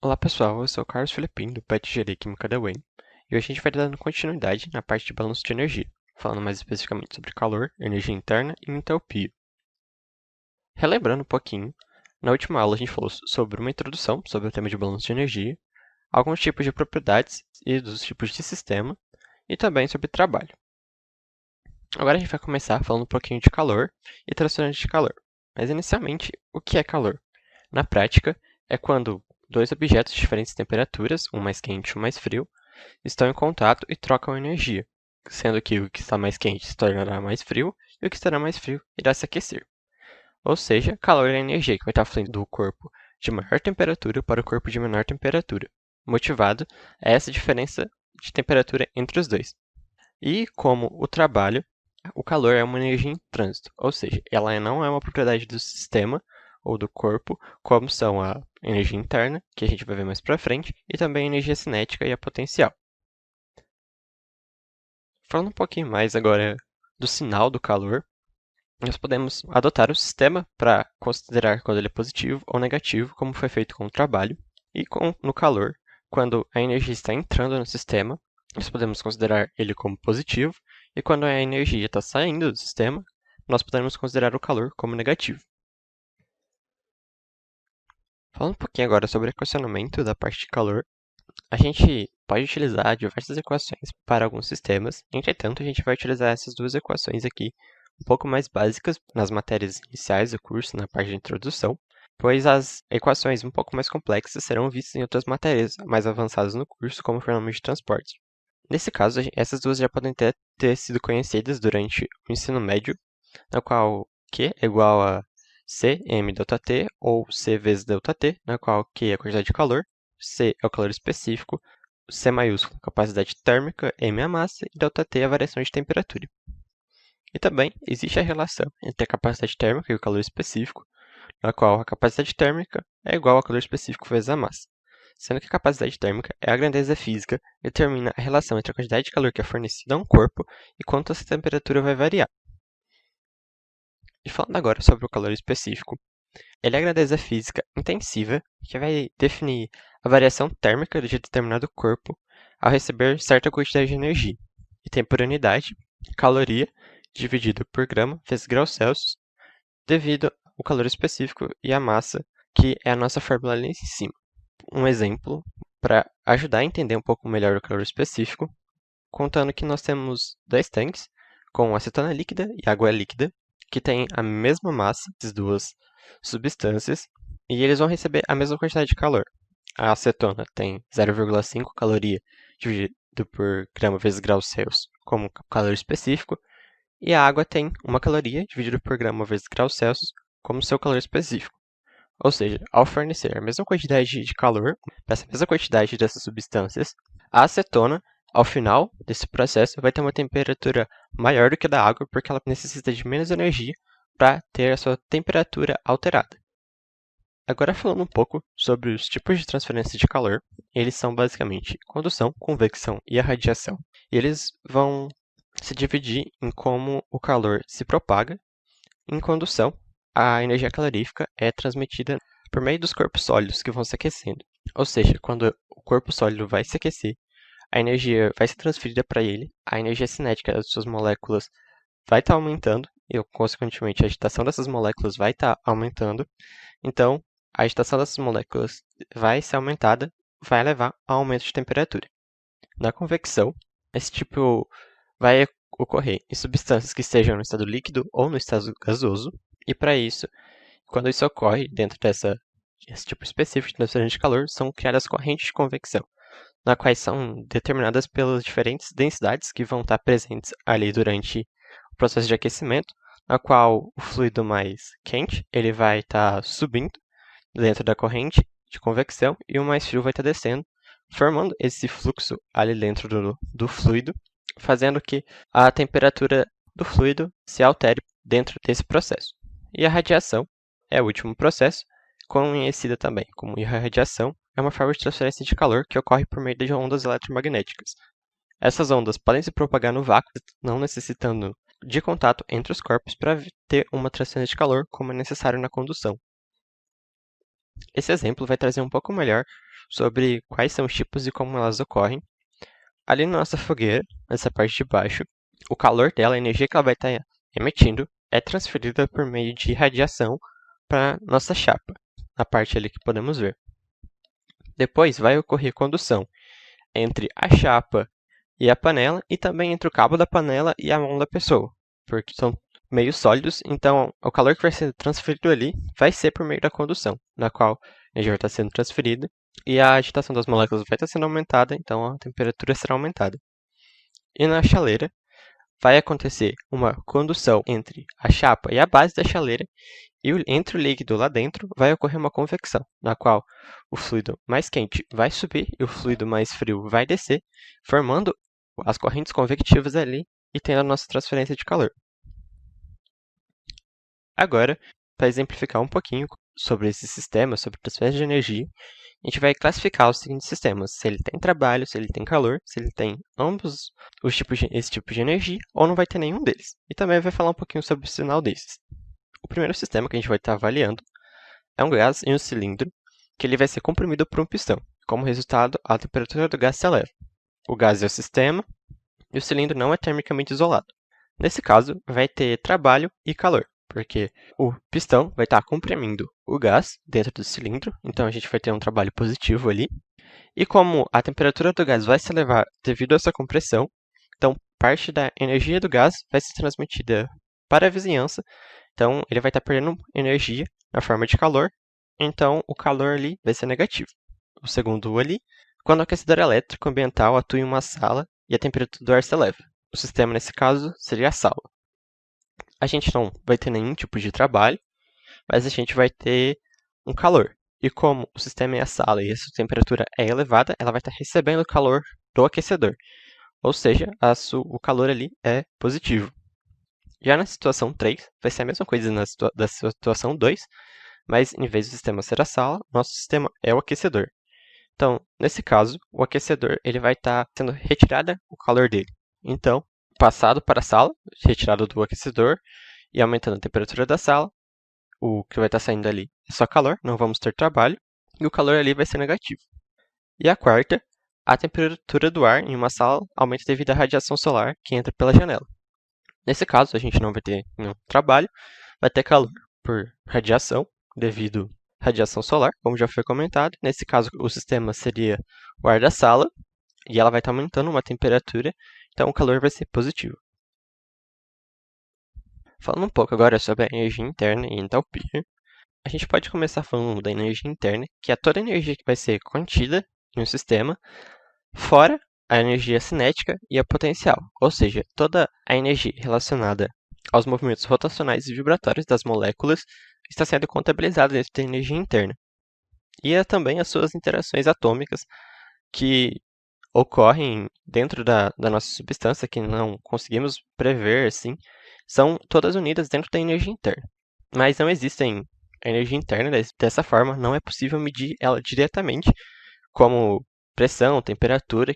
Olá pessoal, eu sou o Carlos Filipim do PET Engenharia Química da UEM e hoje a gente vai dando continuidade na parte de balanço de energia, falando mais especificamente sobre calor, energia interna e entalpia. Relembrando um pouquinho, na última aula a gente falou sobre uma introdução sobre o tema de balanço de energia, alguns tipos de propriedades e dos tipos de sistema e também sobre trabalho. Agora a gente vai começar falando um pouquinho de calor e transferência de calor. Mas inicialmente, o que é calor? Na prática, é quando dois objetos de diferentes temperaturas, um mais quente e um mais frio, estão em contato e trocam energia, sendo que o que está mais quente se tornará mais frio e o que estará mais frio irá se aquecer. Ou seja, calor é a energia que vai estar fluindo do corpo de maior temperatura para o corpo de menor temperatura, motivado a essa diferença de temperatura entre os dois. E como o trabalho, o calor é uma energia em trânsito, ou seja, ela não é uma propriedade do sistema ou do corpo, como são a energia interna, que a gente vai ver mais para frente, e também a energia cinética e a potencial. Falando um pouquinho mais agora do sinal do calor, nós podemos adotar o sistema para considerar quando ele é positivo ou negativo, como foi feito com o trabalho, e no calor, quando a energia está entrando no sistema, nós podemos considerar ele como positivo, e quando a energia está saindo do sistema, nós podemos considerar o calor como negativo. Falando um pouquinho agora sobre o equacionamento da parte de calor, a gente pode utilizar diversas equações para alguns sistemas, entretanto, a gente vai utilizar essas duas equações aqui um pouco mais básicas nas matérias iniciais do curso, na parte de introdução, pois as equações um pouco mais complexas serão vistas em outras matérias mais avançadas no curso, como fenômenos de transporte. Nesse caso, essas duas já podem ter sido conhecidas durante o ensino médio, na qual Q é igual a Cm ΔT ou C vezes ΔT, na qual Q é a quantidade de calor, C é o calor específico, C maiúsculo, capacidade térmica, M é a massa e ΔT é a variação de temperatura. E também existe a relação entre a capacidade térmica e o calor específico, na qual a capacidade térmica é igual ao calor específico vezes a massa, sendo que a capacidade térmica é a grandeza física e determina a relação entre a quantidade de calor que é fornecida a um corpo e quanto essa temperatura vai variar. E falando agora sobre o calor específico, ele é a grandeza física intensiva que vai definir a variação térmica de determinado corpo ao receber certa quantidade de energia, e tem por unidade caloria dividido por grama vezes graus Celsius, devido ao calor específico e a massa, que é a nossa fórmula ali em cima. Um exemplo para ajudar a entender um pouco melhor o calor específico, contando que nós temos dois tanques com acetona líquida e água líquida, que têm a mesma massa, essas duas substâncias, e eles vão receber a mesma quantidade de calor. A acetona tem 0,5 caloria dividido por grama vezes graus Celsius como calor específico, e a água tem 1 caloria dividido por grama vezes graus Celsius como seu calor específico. Ou seja, ao fornecer a mesma quantidade de calor para essa mesma quantidade dessas substâncias, a acetona, ao final desse processo, vai ter uma temperatura maior do que a da água, porque ela necessita de menos energia para ter a sua temperatura alterada. Agora falando um pouco sobre os tipos de transferência de calor, eles são basicamente condução, convecção e a radiação. E eles vão se dividir em como o calor se propaga. Em condução, a energia calorífica é transmitida por meio dos corpos sólidos que vão se aquecendo. Ou seja, quando o corpo sólido vai se aquecer, a energia vai ser transferida para ele, a energia cinética das suas moléculas vai estar aumentando, e consequentemente a agitação dessas moléculas vai estar aumentando. Então, a agitação dessas moléculas vai ser aumentada, vai levar a aumento de temperatura. Na convecção, esse tipo vai ocorrer em substâncias que estejam no estado líquido ou no estado gasoso, e para isso, quando isso ocorre dentro desse tipo específico de transferência de calor, são criadas correntes de convecção, nas quais são determinadas pelas diferentes densidades que vão estar presentes ali durante o processo de aquecimento, na qual o fluido mais quente ele vai estar subindo dentro da corrente de convecção e o mais frio vai estar descendo, formando esse fluxo ali dentro do fluido, fazendo que a temperatura do fluido se altere dentro desse processo. E a radiação é o último processo, conhecida também como irradiação, é uma forma de transferência de calor que ocorre por meio de ondas eletromagnéticas. Essas ondas podem se propagar no vácuo, não necessitando de contato entre os corpos para ter uma transferência de calor como é necessário na condução. Esse exemplo vai trazer um pouco melhor sobre quais são os tipos e como elas ocorrem. Ali na nossa fogueira, nessa parte de baixo, o calor dela, a energia que ela vai estar emitindo, é transferida por meio de radiação para nossa chapa, na parte ali que podemos ver. Depois vai ocorrer condução entre a chapa e a panela e também entre o cabo da panela e a mão da pessoa, porque são meios sólidos, então o calor que vai ser transferido ali vai ser por meio da condução, na qual a energia vai estar sendo transferida e a agitação das moléculas vai estar sendo aumentada, então a temperatura será aumentada. E na chaleira vai acontecer uma condução entre a chapa e a base da chaleira, e entre o líquido lá dentro vai ocorrer uma convecção, na qual o fluido mais quente vai subir e o fluido mais frio vai descer, formando as correntes convectivas ali e tendo a nossa transferência de calor. Agora, para exemplificar um pouquinho sobre esse sistema, sobre transferência de energia, a gente vai classificar os seguintes sistemas: se ele tem trabalho, se ele tem calor, se ele tem ambos esse tipo de energia, ou não vai ter nenhum deles. E também vai falar um pouquinho sobre o sinal desses. O primeiro sistema que a gente vai estar avaliando é um gás em um cilindro, que ele vai ser comprimido por um pistão. Como resultado, a temperatura do gás se eleva. O gás é o sistema e o cilindro não é termicamente isolado. Nesse caso, vai ter trabalho e calor, porque o pistão vai estar comprimindo o gás dentro do cilindro, então a gente vai ter um trabalho positivo ali. E como a temperatura do gás vai se elevar devido a essa compressão, então parte da energia do gás vai ser transmitida para a vizinhança, então ele vai estar perdendo energia na forma de calor, então o calor ali vai ser negativo. O segundo ali, quando o aquecedor elétrico ambiental atua em uma sala e a temperatura do ar se eleva. O sistema, nesse caso, seria a sala. A gente não vai ter nenhum tipo de trabalho, mas a gente vai ter um calor. E como o sistema é a sala e a sua temperatura é elevada, ela vai estar recebendo o calor do aquecedor. Ou seja, o calor ali é positivo. Já na situação 3, vai ser a mesma coisa da situação 2, mas em vez do sistema ser a sala, nosso sistema é o aquecedor. Então, nesse caso, o aquecedor ele vai estar sendo retirado o calor dele. Então, passado para a sala, retirado do aquecedor e aumentando a temperatura da sala, o que vai estar saindo ali é só calor, não vamos ter trabalho, e o calor ali vai ser negativo. E a quarta, a temperatura do ar em uma sala aumenta devido à radiação solar que entra pela janela. Nesse caso, a gente não vai ter nenhum trabalho, vai ter calor por radiação, devido à radiação solar, como já foi comentado. Nesse caso, o sistema seria o ar da sala, e ela vai estar aumentando uma temperatura, então o calor vai ser positivo. Falando um pouco agora sobre a energia interna e entalpia, a gente pode começar falando da energia interna, que é toda a energia que vai ser contida em um sistema, fora a energia cinética e a potencial, ou seja, toda a energia relacionada aos movimentos rotacionais e vibratórios das moléculas está sendo contabilizada dentro da energia interna. E também as suas interações atômicas que ocorrem dentro da nossa substância, que não conseguimos prever, assim, são todas unidas dentro da energia interna. Mas não existem a energia interna dessa forma, não é possível medir ela diretamente, como pressão, temperatura,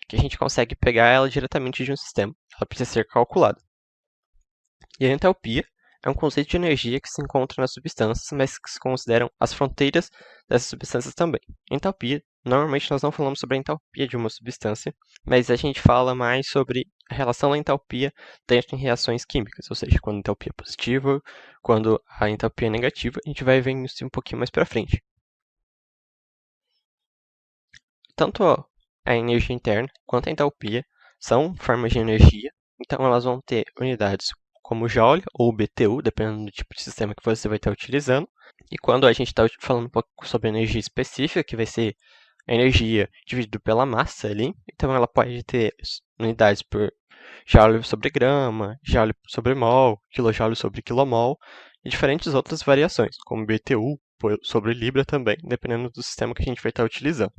que a gente consegue pegar ela diretamente de um sistema. Ela precisa ser calculada. E a entalpia é um conceito de energia que se encontra nas substâncias, mas que se consideram as fronteiras dessas substâncias também. Entalpia, normalmente nós não falamos sobre a entalpia de uma substância, mas a gente fala mais sobre a relação da entalpia dentro em reações químicas, ou seja, quando a entalpia é positiva, quando a entalpia é negativa, a gente vai ver isso um pouquinho mais para frente. Tanto a energia interna quanto a entalpia são formas de energia, então elas vão ter unidades como Joule ou BTU, dependendo do tipo de sistema que você vai estar utilizando. E quando a gente está falando um pouco sobre energia específica, que vai ser a energia dividida pela massa ali, então ela pode ter unidades por Joule sobre grama, Joule sobre mol, kilojoule sobre quilomol, e diferentes outras variações, como BTU sobre Libra também, dependendo do sistema que a gente vai estar utilizando.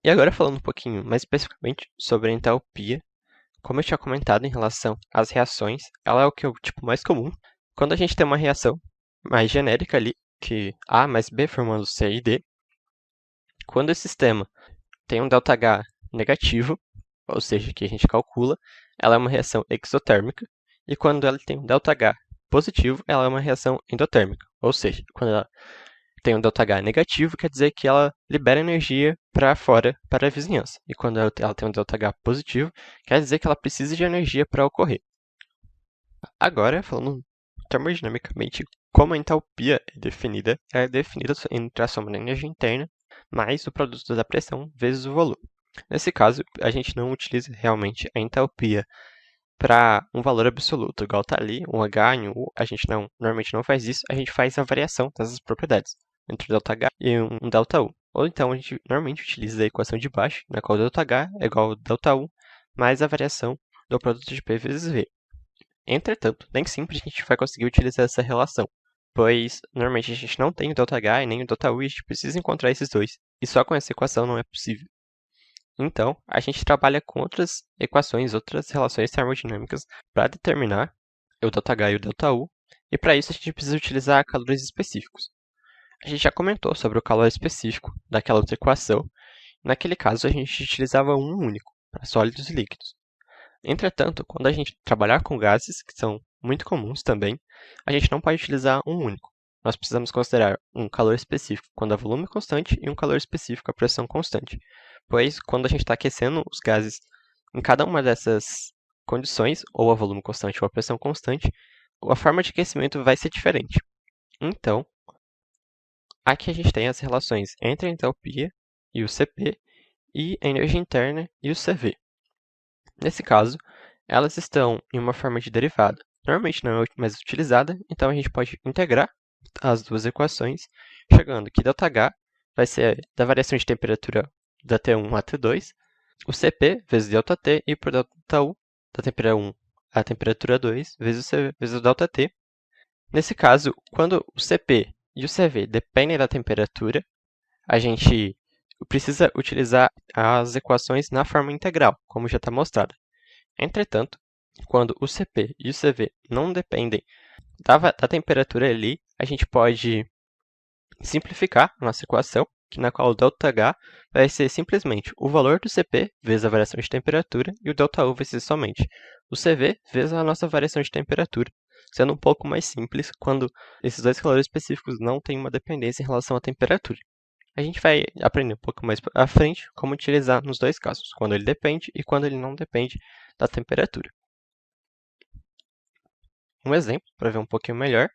E agora falando um pouquinho mais especificamente sobre a entalpia, como eu tinha comentado em relação às reações, ela é o que é o tipo mais comum. Quando a gente tem uma reação mais genérica ali, que A mais B formando C e D, quando esse sistema tem um ΔH negativo, ou seja, que a gente calcula, ela é uma reação exotérmica, e quando ela tem um ΔH positivo, ela é uma reação endotérmica, ou seja, quando ela tem um ΔH negativo, quer dizer que ela libera energia para fora, para a vizinhança. E quando ela tem um ΔH positivo, quer dizer que ela precisa de energia para ocorrer. Agora, falando termodinamicamente, como a entalpia ela é definida entre a soma da energia interna mais o produto da pressão vezes o volume. Nesse caso, a gente não utiliza realmente a entalpia para um valor absoluto, igual está ali, um H e um U, a gente normalmente não faz isso, a gente faz a variação dessas propriedades entre ΔH e um ΔU. Ou então a gente normalmente utiliza a equação de baixo, na qual ΔH é igual a ΔU mais a variação do produto de P vezes V. Entretanto, nem sempre a gente vai conseguir utilizar essa relação, pois normalmente a gente não tem o ΔH e nem o ΔU e a gente precisa encontrar esses dois, e só com essa equação não é possível. Então, a gente trabalha com outras equações, outras relações termodinâmicas para determinar o ΔH e o ΔU, e para isso a gente precisa utilizar calores específicos. A gente já comentou sobre o calor específico daquela outra equação. Naquele caso, a gente utilizava um único para sólidos e líquidos. Entretanto, quando a gente trabalhar com gases, que são muito comuns também, a gente não pode utilizar um único. Nós precisamos considerar um calor específico quando a volume constante e um calor específico a pressão constante, pois quando a gente está aquecendo os gases em cada uma dessas condições, ou a volume constante ou a pressão constante, a forma de aquecimento vai ser diferente. Então, aqui a gente tem as relações entre a entalpia e o Cp e a energia interna e o Cv. Nesse caso, elas estão em uma forma de derivada. Normalmente não é mais utilizada, então a gente pode integrar as duas equações, chegando que ΔH vai ser da variação de temperatura da T1 a T2, o Cp vezes ΔT e por ΔU da temperatura 1 a temperatura 2 vezes o C vezes o ΔT. Nesse caso, quando o Cp e o Cv dependem da temperatura, a gente precisa utilizar as equações na forma integral, como já está mostrado. Entretanto, quando o Cp e o Cv não dependem da temperatura ali, a gente pode simplificar a nossa equação, na qual o ΔH vai ser simplesmente o valor do Cp vezes a variação de temperatura e o ΔU vai ser somente o Cv vezes a nossa variação de temperatura, sendo um pouco mais simples quando esses dois calores específicos não têm uma dependência em relação à temperatura. A gente vai aprender um pouco mais à frente como utilizar nos dois casos, quando ele depende e quando ele não depende da temperatura. Um exemplo, para ver um pouquinho melhor,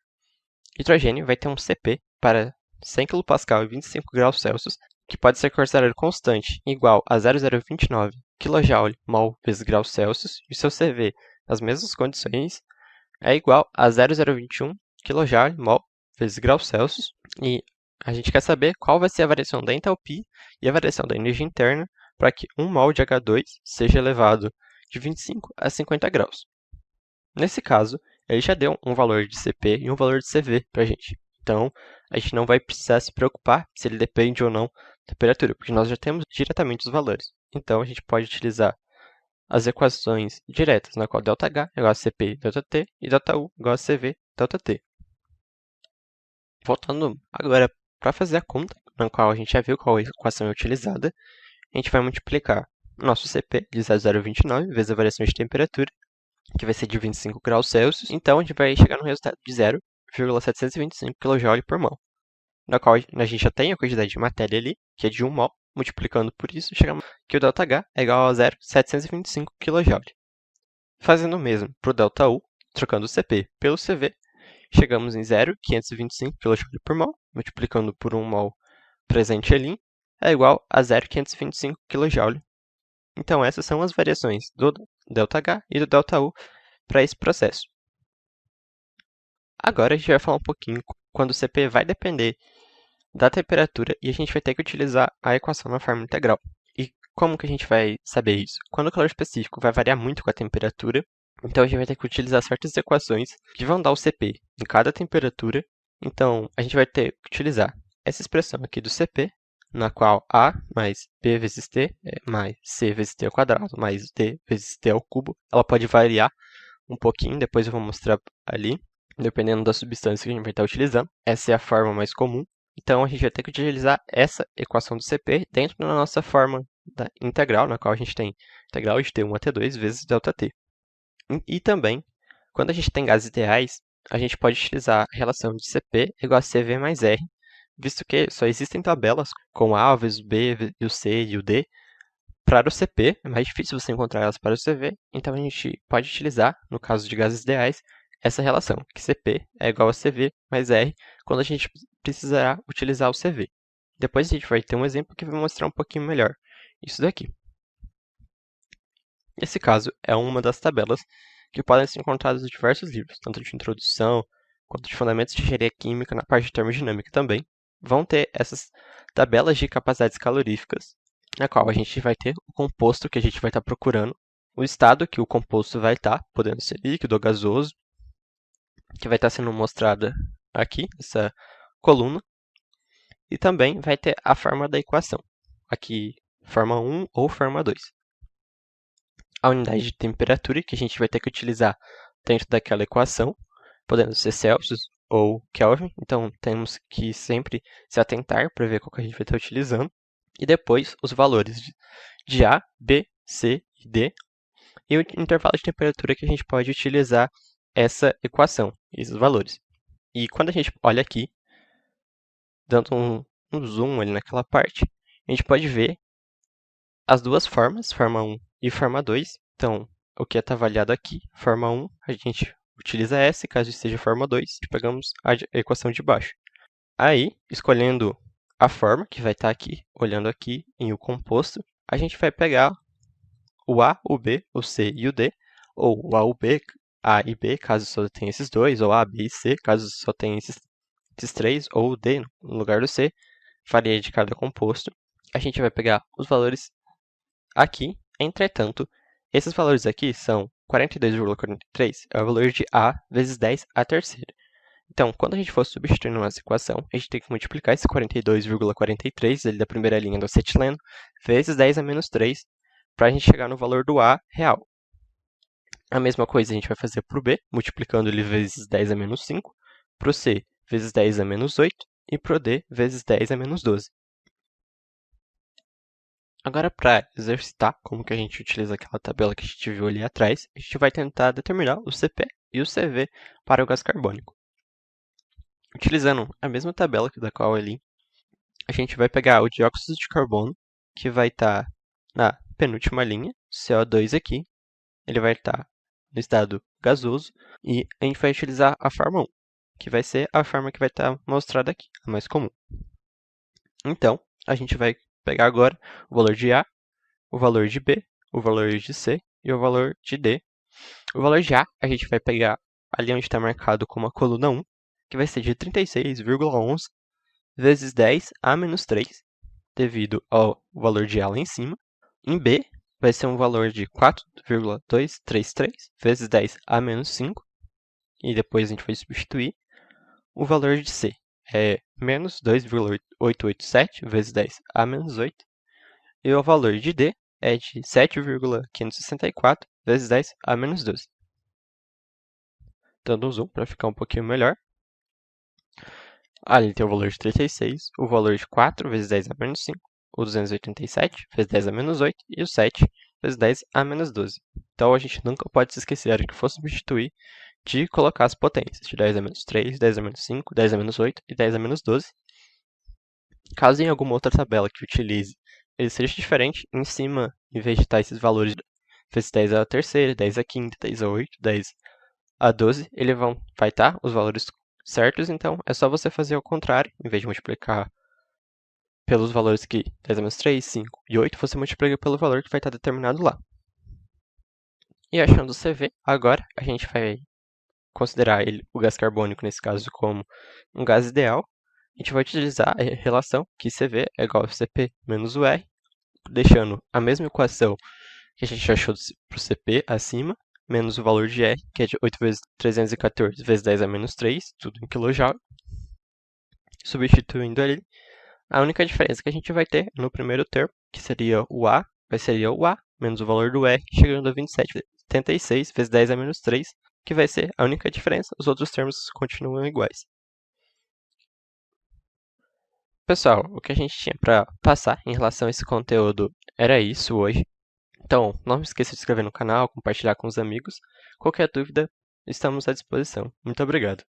hidrogênio vai ter um Cp para 100 kPa e 25 graus Celsius, que pode ser considerado constante igual a 0,029 kJ mol vezes graus Celsius, e seu Cv, nas mesmas condições, é igual a 0,021 kJ mol vezes graus Celsius, e a gente quer saber qual vai ser a variação da entalpia e a variação da energia interna para que 1 mol de H2 seja elevado de 25 a 50 graus. Nesse caso, ele já deu um valor de Cp e um valor de Cv para a gente. Então, a gente não vai precisar se preocupar se ele depende ou não da temperatura, porque nós já temos diretamente os valores. Então, a gente pode utilizar as equações diretas, na qual ΔH é igual a Cp ΔT e ΔU igual a Cv ΔT. Voltando agora para fazer a conta, na qual a gente já viu qual equação é utilizada, a gente vai multiplicar o nosso Cp de 0,029 vezes a variação de temperatura, que vai ser de 25 graus Celsius. Então, a gente vai chegar no resultado de 0,725 kJ por mol, na qual a gente já tem a quantidade de matéria ali, que é de 1 mol. Multiplicando por isso, chegamos que o ΔH é igual a 0,725 kJ. Fazendo o mesmo para o ΔU, trocando o Cp pelo Cv, chegamos em 0,525 kJ por mol, multiplicando por 1 mol presente ali, é igual a 0,525 kJ. Então, essas são as variações do ΔH e do ΔU para esse processo. Agora, a gente vai falar um pouquinho quando o Cp vai depender da temperatura e a gente vai ter que utilizar a equação na forma integral. E como que a gente vai saber isso? Quando o calor específico vai variar muito com a temperatura, então a gente vai ter que utilizar certas equações que vão dar o Cp em cada temperatura. Então, a gente vai ter que utilizar essa expressão aqui do Cp, na qual A mais B vezes T mais C vezes T ao quadrado mais D vezes T ao cubo. Ela pode variar um pouquinho, depois eu vou mostrar ali, dependendo da substância que a gente vai estar utilizando. Essa é a forma mais comum. Então, a gente vai ter que utilizar essa equação do Cp dentro da nossa forma da integral, na qual a gente tem integral de T1 a T2 vezes ΔT. E também, quando a gente tem gases ideais, a gente pode utilizar a relação de Cp igual a Cv mais R visto que só existem tabelas com A vezes o B e o C e o D. Para o CP, é mais difícil você encontrar elas para o CV, então a gente pode utilizar, no caso de gases ideais, essa relação, que CP é igual a CV mais R, quando a gente precisará utilizar o CV. Depois a gente vai ter um exemplo que vai mostrar um pouquinho melhor isso daqui. Esse caso é uma das tabelas que podem ser encontradas em diversos livros, tanto de introdução quanto de fundamentos de engenharia química, na parte de termodinâmica também. Vão ter essas tabelas de capacidades caloríficas, na qual a gente vai ter o composto que a gente vai estar procurando, o estado que o composto vai estar, podendo ser líquido ou gasoso, que vai estar sendo mostrada aqui, nessa coluna, e também vai ter a forma da equação, aqui forma 1 ou forma 2. A unidade de temperatura que a gente vai ter que utilizar dentro daquela equação, podendo ser Celsius ou Kelvin, então temos que sempre se atentar para ver qual que a gente vai estar utilizando. E depois os valores de A, B, C e D, e o intervalo de temperatura que a gente pode utilizar essa equação, esses valores. E quando a gente olha aqui, dando um zoom ali naquela parte, a gente pode ver as duas formas, forma 1 e forma 2. Então, o que está avaliado aqui, forma 1, a gente utiliza essa, e caso esteja forma 2, pegamos a equação de baixo. Aí, escolhendo a forma, que vai estar aqui, olhando aqui em o composto, a gente vai pegar o A, o B, o C e o D, ou o A, o B, A e B, caso só tenha esses dois, ou A, B e C, caso só tenha esses três, ou o D no lugar do C, varia de cada composto. A gente vai pegar os valores aqui, entretanto, esses valores aqui são 42,43, é o valor de A vezes 10 a terceira. Então, quando a gente for substituir na nossa equação, a gente tem que multiplicar esse 42,43, ele da primeira linha do acetileno, vezes 10 a menos 3, para a gente chegar no valor do A real. A mesma coisa a gente vai fazer para o B, multiplicando ele vezes 10 a menos 5, para o C, vezes 10 a menos 8, e para o D, vezes 10 a menos 12. Agora, para exercitar como que a gente utiliza aquela tabela que a gente viu ali atrás, a gente vai tentar determinar o CP e o CV para o gás carbônico. Utilizando a mesma tabela da qual ali, a gente vai pegar o dióxido de carbono, que vai estar na penúltima linha, CO2 aqui, ele vai estar no estado gasoso, e a gente vai utilizar a forma 1, que vai ser a forma que vai estar mostrada aqui, a mais comum. Então, a gente vai pegar agora o valor de A, o valor de B, o valor de C e o valor de D. O valor de A, a gente vai pegar ali onde está marcado como a coluna 1, que vai ser de 36,11 vezes 10 a menos 3, devido ao valor de A lá em cima. Em B, vai ser um valor de 4,233 vezes 10 a menos 5, e depois a gente vai substituir. O valor de C é menos 2,887 vezes 10 a menos 8, e o valor de D é de 7,564 vezes 10 a menos 12. Dando um zoom para ficar um pouquinho melhor. Ali tem o valor de 36, o valor de 4 vezes 10 a menos 5, o 287 vezes 10 a menos 8 e o 7 vezes 10 a menos 12. Então a gente nunca pode se esquecer de que for substituir de colocar as potências de 10 a menos 3, 10 a menos 5, 10 a menos 8 e 10 a menos 12. Caso em alguma outra tabela que utilize ele seja diferente, em cima, em vez de estar esses valores vezes 10 a terceira, 10 a quinta, 10 a 8, 10 a 12, ele vai estar os valores certos, então é só você fazer ao contrário, em vez de multiplicar pelos valores que 10 a menos 3, 5 e 8, você multiplica pelo valor que vai estar determinado lá. E achando o CV, agora a gente vai considerar o gás carbônico, nesse caso, como um gás ideal. A gente vai utilizar a relação que CV é igual a CP menos o R, deixando a mesma equação que a gente achou para o CP acima, menos o valor de R, que é de 8 vezes 314 vezes 10 a menos 3, tudo em kJ. Substituindo ali, a única diferença que a gente vai ter no primeiro termo, que seria o A, vai ser o A, menos o valor do R, chegando a 27,76 vezes 10 a menos 3, que vai ser a única diferença, os outros termos continuam iguais. Pessoal, o que a gente tinha para passar em relação a esse conteúdo era isso hoje. Então, não esqueça de se inscrever no canal, compartilhar com os amigos. Qualquer dúvida, estamos à disposição. Muito obrigado.